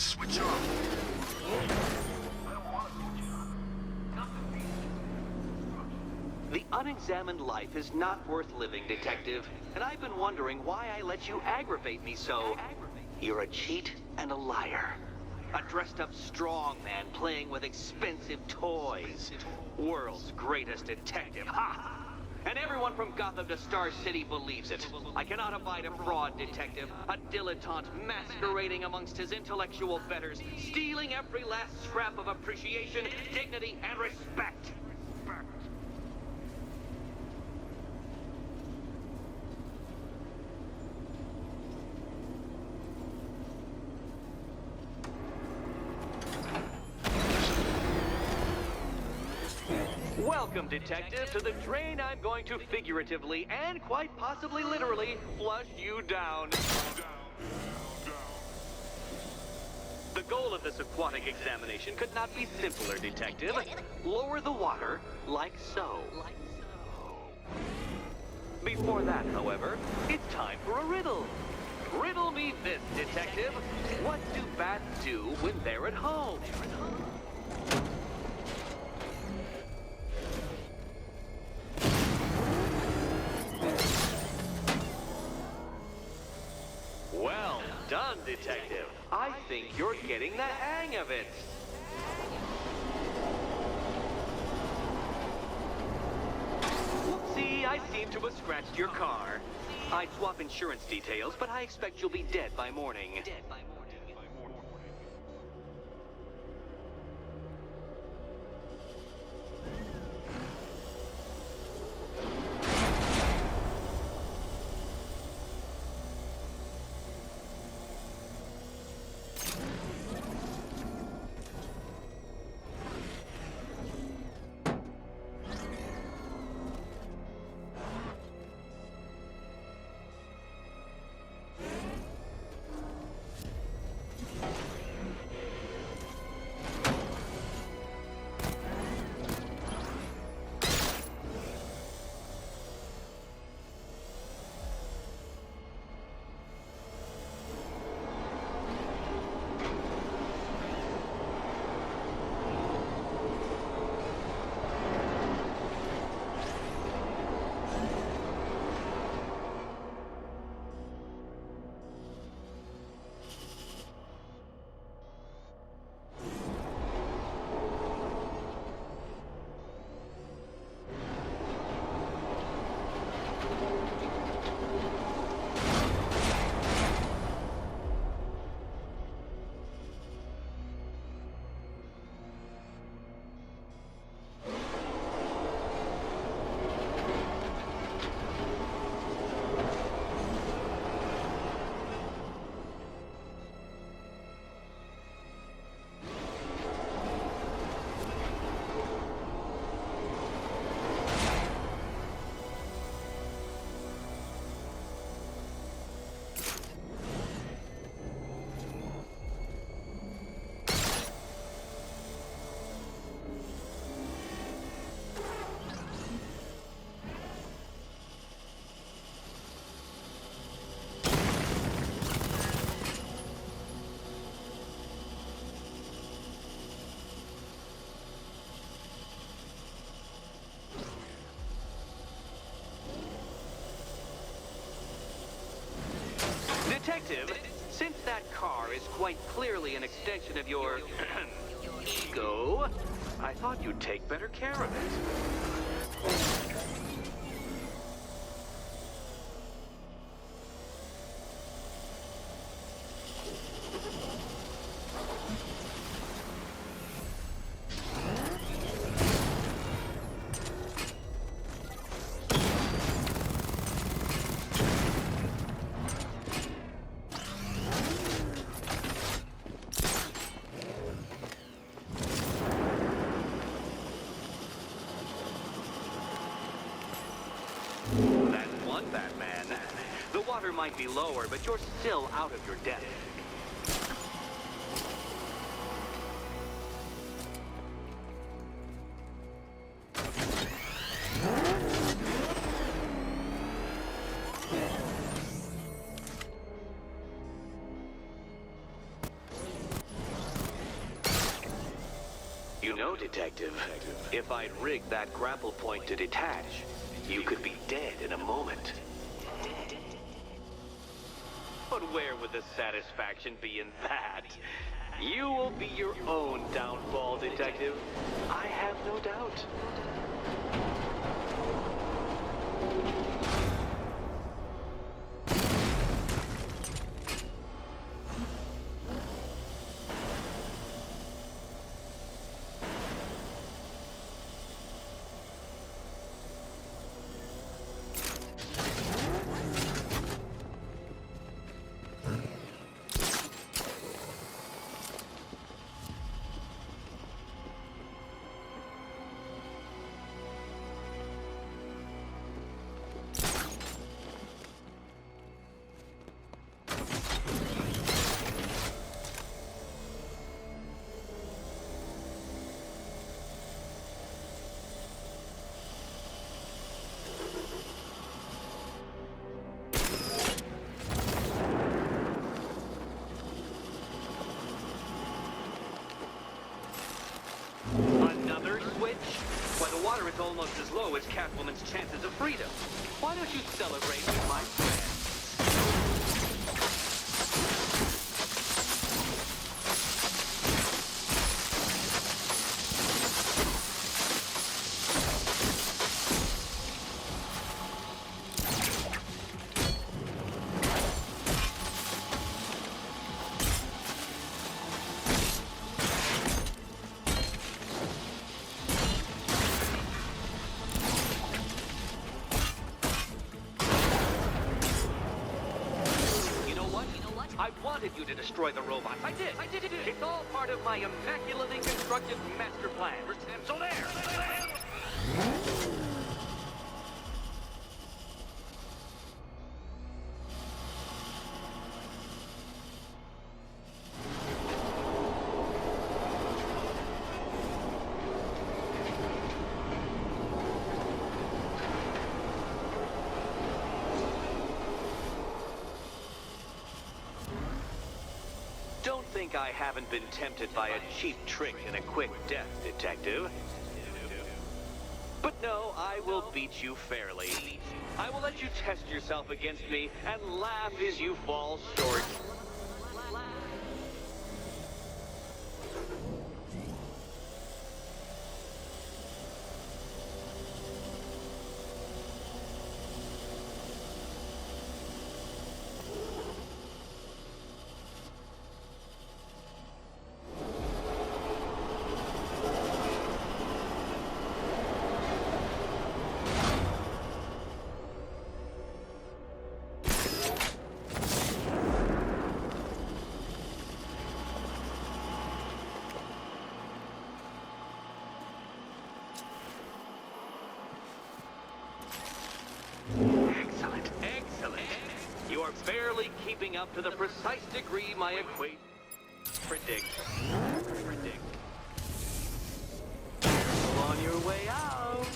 Switch off. The unexamined life is not worth living, Detective. And I've been wondering why I let you aggravate me so. You're a cheat and a liar. A dressed-up strongman playing with expensive toys. World's greatest detective, ha! And everyone from Gotham to Star City believes it. I cannot abide a fraud detective, a dilettante masquerading amongst his intellectual betters, stealing every last scrap of appreciation, dignity, and respect. Welcome, Detective, to the drain I'm going to figuratively and quite possibly literally flush you down. The goal of this aquatic examination could not be simpler, Detective. Lower the water, like so. Before that, however, it's time for a riddle. Riddle me this, Detective. What do bats do when they're at home? Well done, Detective. I think you're getting the hang of it. Whoopsie, I seem to have scratched your car. I'd swap insurance details, but I expect you'll be dead by morning. Detective, since that car is quite clearly an extension of your ego, I thought you'd take better care of it. That's one Batman. The water might be lower, but you're still out of your depth. know, Detective, if I'd rigged that grapple point to detach, you could be dead in a moment. But where would the satisfaction be in that? You will be your own downfall, Detective. I have no doubt. Another switch? Why, the water is almost as low as Catwoman's chances of freedom. Why don't you celebrate with my friends? I wanted you to destroy the robots. I did. It's all part of my immaculately constructed master plan. So there. Don't think I haven't been tempted by a cheap trick and a quick death, Detective. But no, I will beat you fairly. I will let you test yourself against me and laugh as you fall short. Excellent. You are barely keeping up to the precise degree my equation predicts. On your way out.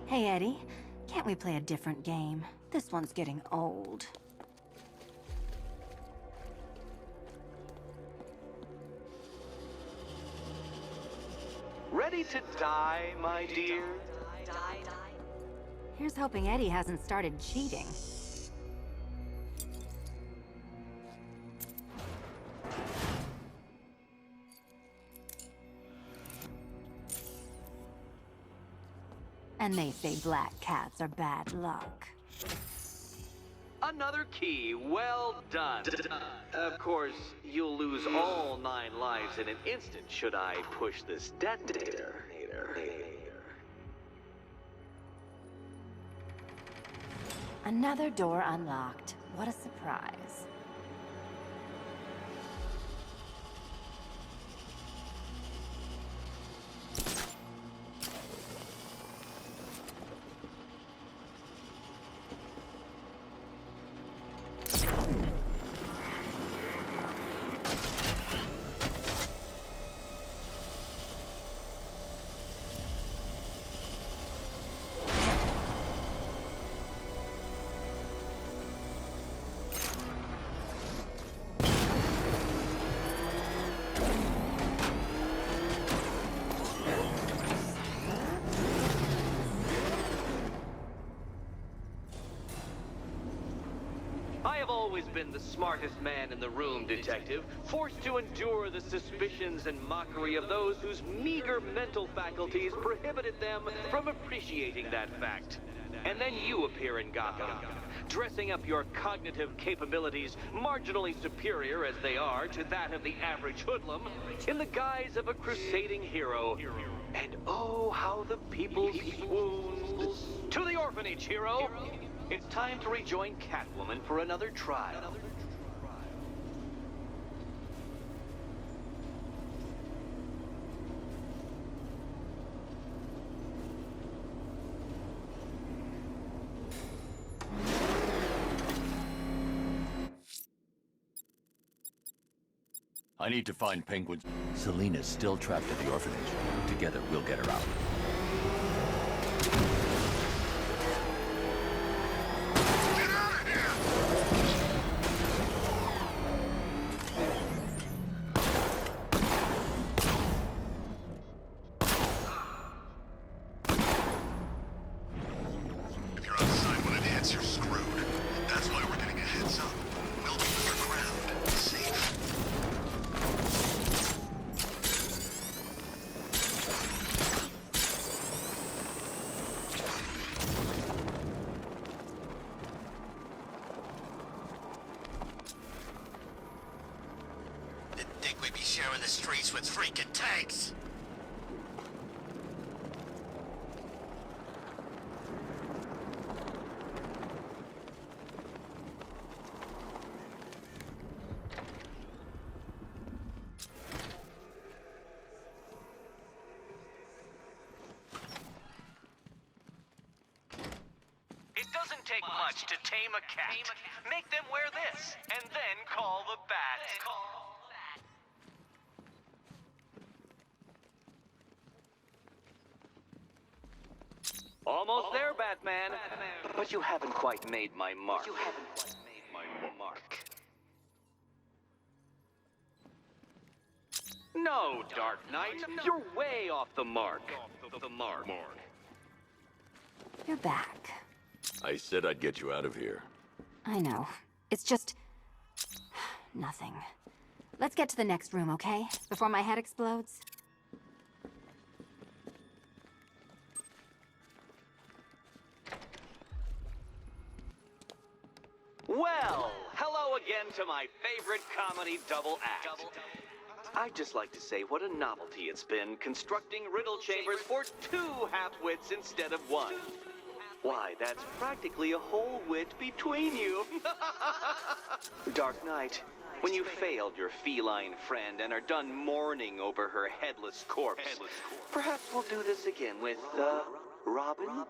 Hey, Eddie. Can't we play a different game? This one's getting old. Ready to die, my dear? Here's hoping Eddie hasn't started cheating. And they say black cats are bad luck. Another key. Well done. Of course, you'll lose all 9 lives in an instant should I push this detonator. Another door unlocked. What a surprise. have always been the smartest man in the room, Detective, forced to endure the suspicions and mockery of those whose meager mental faculties prohibited them from appreciating that fact. And then you appear in Gotham, dressing up your cognitive capabilities, marginally superior as they are to that of the average hoodlum, in the guise of a crusading hero. And oh, how the people swooned. To the orphanage, hero! It's time to rejoin Catwoman for another trial. I need to find Penguin. Selena's still trapped at the orphanage. Together, we'll get her out. Get out of here! If you're outside when it hits, you're screwed. That's why we're getting a heads up. We'll be underground, safe. Didn't think we'd be sharing the streets with freaking tanks. It doesn't take much to tame a cat. Make them wear this, and then call the bat. Almost there, Batman. But you haven't quite made my mark. No, Dark Knight. You're way off the mark. You're back. I said I'd get you out of here. I know. It's just... nothing. Let's get to the next room, okay? Before my head explodes. Well, hello again to my favorite comedy double act. I'd just like to say what a novelty it's been constructing riddle chambers for two half-wits instead of one. Why, that's practically a whole wit between you. Dark Knight, when you failed your feline friend and are done mourning over her headless corpse, perhaps we'll do this again with, Robin?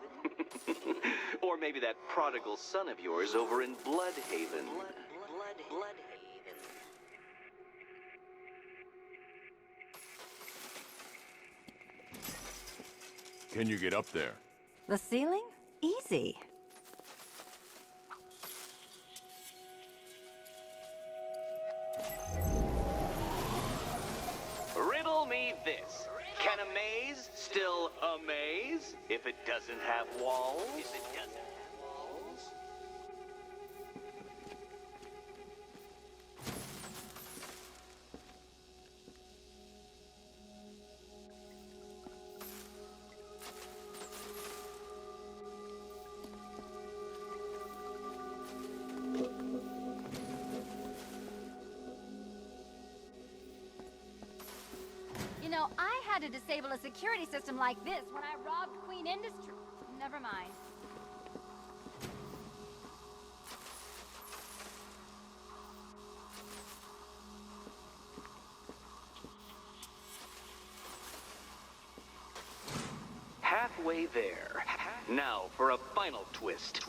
Or maybe that prodigal son of yours over in Bloodhaven. Can you get up there? The ceiling? Easy. Riddle me this. Can a maze still amaze if it doesn't have walls? You know, I had to disable a security system like this when I robbed Queen Industry. Never mind. Halfway there. Now for a final twist.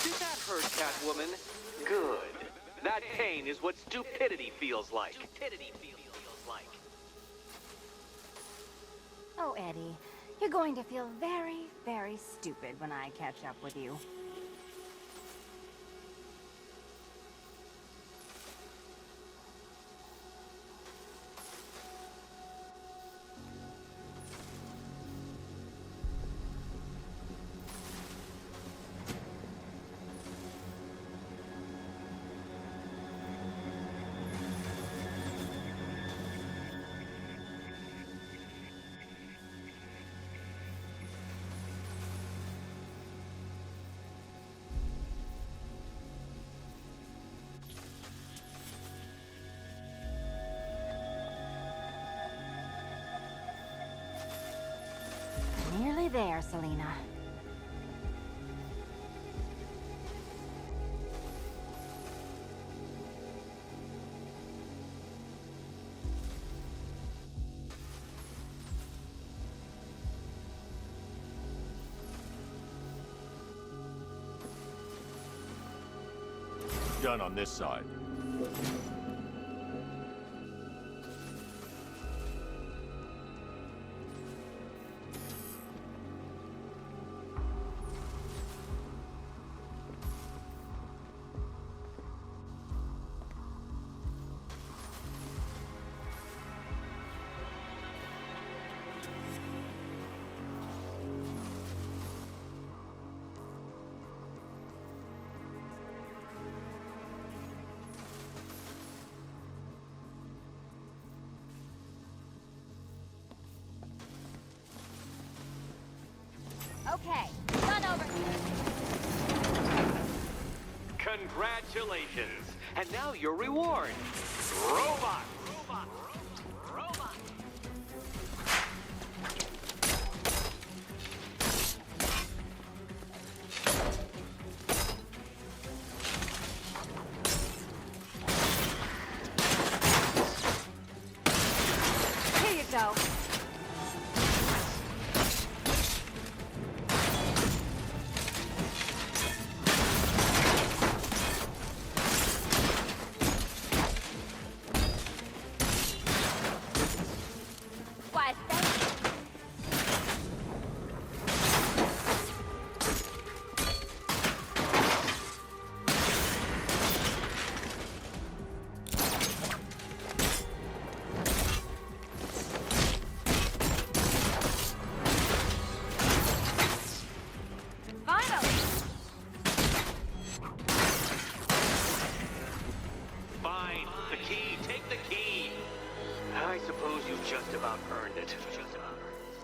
Did that hurt, Catwoman? Good. That pain is what stupidity feels like. Oh, Eddie, You're going to feel very, very stupid when I catch up with you. Nearly there, Selena. Done on this side. Okay, run over here. Congratulations! And now your reward. Robot! Robot! Robot! Here you go. Why, thank you. Finally! Fine. The key. Take the key. I suppose you just about earned it. Just about earned it.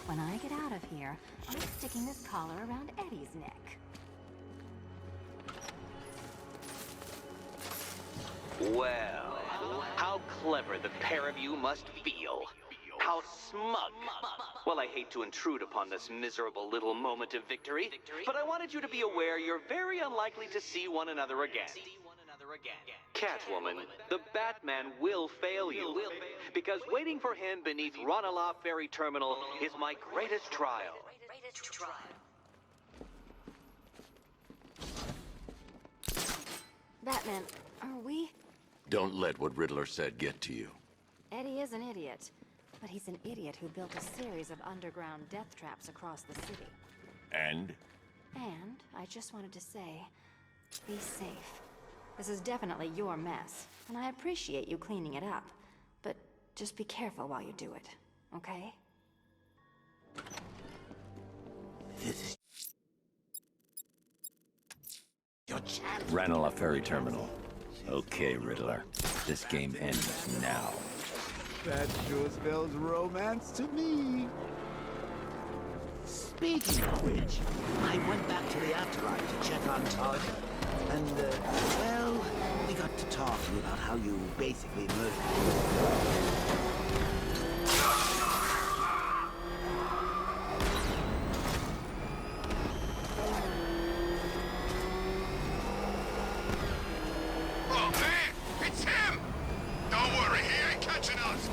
When I get out of here, I'm sticking this collar around Eddie's neck. Well, how clever the pair of you must feel. How smug. Well, I hate to intrude upon this miserable little moment of victory, but I wanted you to be aware you're very unlikely to see one another again. Catwoman, the Batman will fail you, because waiting for him beneath Ranelagh Ferry Terminal is my greatest trial. Batman, are we? Don't let what Riddler said get to you. Eddie is an idiot, but he's an idiot who built a series of underground death traps across the city. And? And I just wanted to say, be safe. This is definitely your mess, and I appreciate you cleaning it up. But just be careful while you do it, okay? This is your chance. Ranelagh Ferry Terminal. Okay, Riddler. This game ends now. That sure spells romance to me. Speaking of which, I went back to the afterlife to check on Todd, and, well, we got to talking about how you basically murdered him. Oh, man! It's him! Don't worry, he ain't catching us!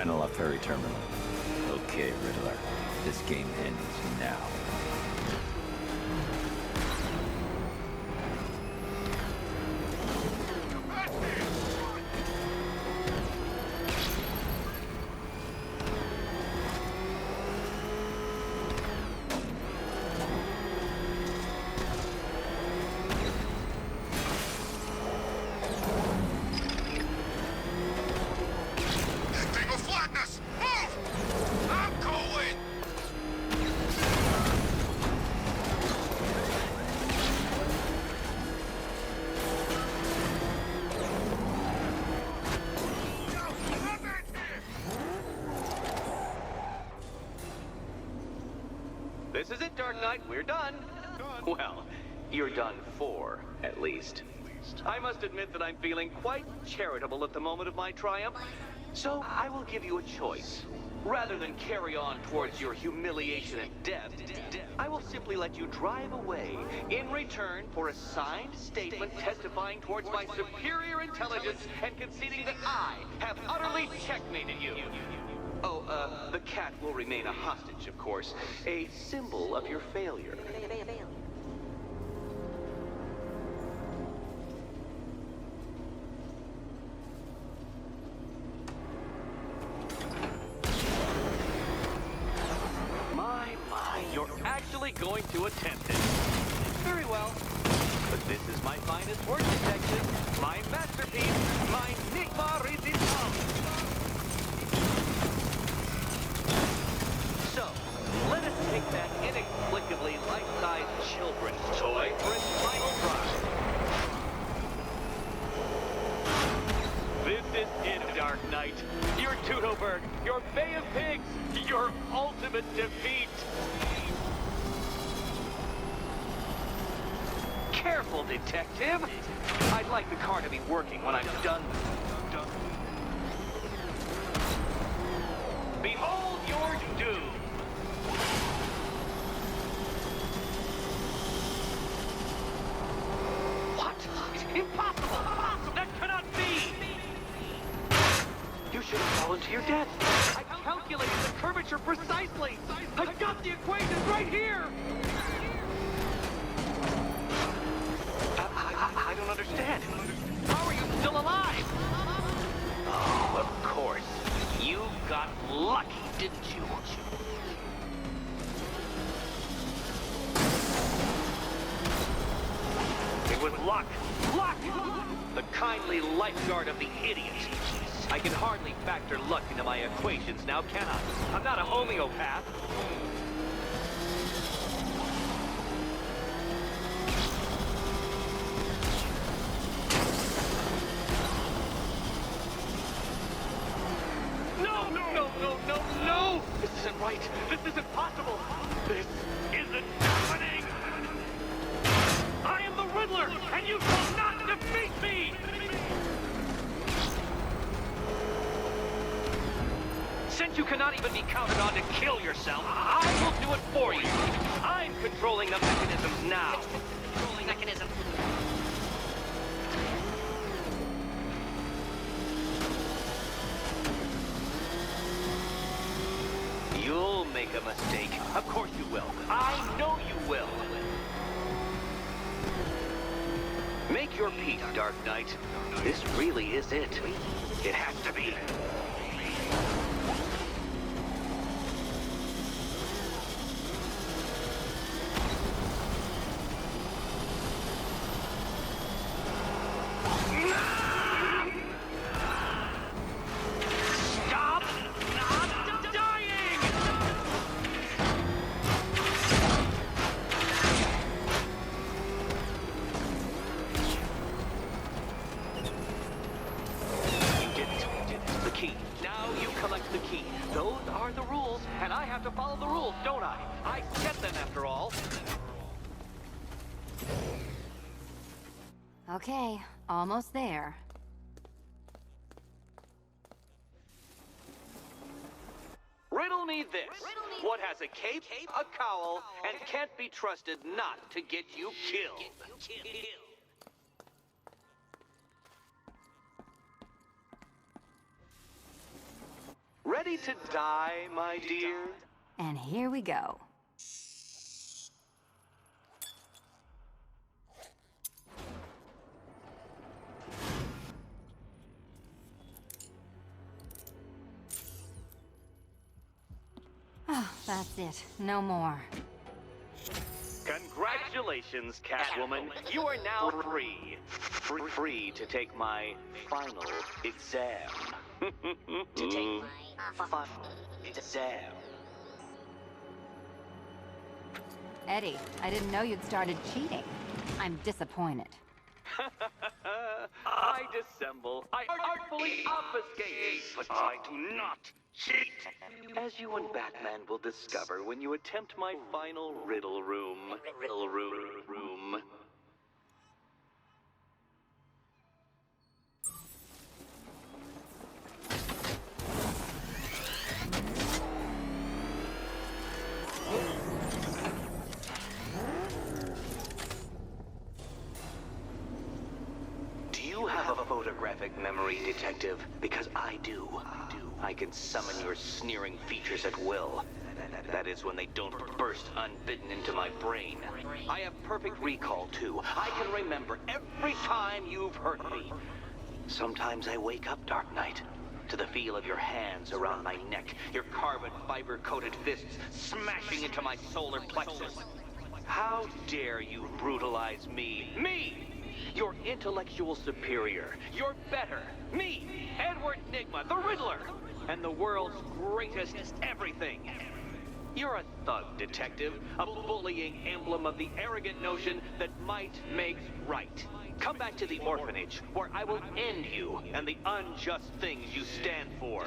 Ranelagh Ferry Terminal. Okay, Riddler. This game ends now. Thing of flatness! Move! I'm going! This is it, Dark Knight. We're done. Well, you're done for, at least. I must admit that I'm feeling quite charitable at the moment of my triumph. So I will give you a choice. Rather than carry on towards your humiliation and death, I will simply let you drive away in return for a signed statement testifying towards my superior intelligence and conceding that I have utterly checkmated you. Oh, the cat will remain a hostage, of course. A symbol of your failure. My, you're actually going to attempt it. Very well. But this is my finest work, detective. My masterpiece. My Nigma Resistance. So, let us take that inexplicably life-sized children's toy for its final drive. This is it, Dark Knight. Your Tudoberg, your Bay of Pigs, your ultimate defeat. Careful, detective. I'd like the car to be working when I'm done. Behold your doom. What? Impossible! That cannot be! You should have fallen to your death. I calculated the curvature precisely. I've got the equation right here. I don't understand. How are you still alive? Oh, of course. You got lucky, didn't you? It was luck. Luck! The kindly lifeguard of the idiot. I can hardly factor luck into my equations now, can I? I'm not a homeopath. No! This isn't right. This isn't possible. This isn't happening. I am the Riddler, and you shall not defeat me! Since you cannot even be counted on to kill yourself, I will do it for you. I'm controlling the mechanisms now. Controlling mechanism. You'll make a mistake. Of course you will. I know you will. Make your peace, Dark Knight. This really is it. It has to be. Okay, almost there. Riddle me this. What has a cape, a cowl, and can't be trusted not to get you killed? ready to die, my dear? And here we go. Oh, that's it. No more. Congratulations, Catwoman. You are now free. Free to take my final exam. To take my final exam. Eddie, I didn't know you'd started cheating. I'm disappointed. I dissemble. I artfully obfuscate. But I do not cheat. As you and Batman will discover when you attempt my final riddle room. Riddle room. Do you have a photographic memory, Detective? Because I do. I can summon your sneering features at will. That is when they don't burst unbidden into my brain. I have perfect recall, too. I can remember every time you've hurt me. Sometimes I wake up, Dark Knight, to the feel of your hands around my neck, your carbon fiber-coated fists smashing into my solar plexus. How dare you brutalize me? Me! Your intellectual superior. You're better. Me, Edward Nygma, the Riddler, and the world's greatest everything. You're a thug, Detective, a bullying emblem of the arrogant notion that might makes right. Come back to the orphanage, where I will end you and the unjust things you stand for.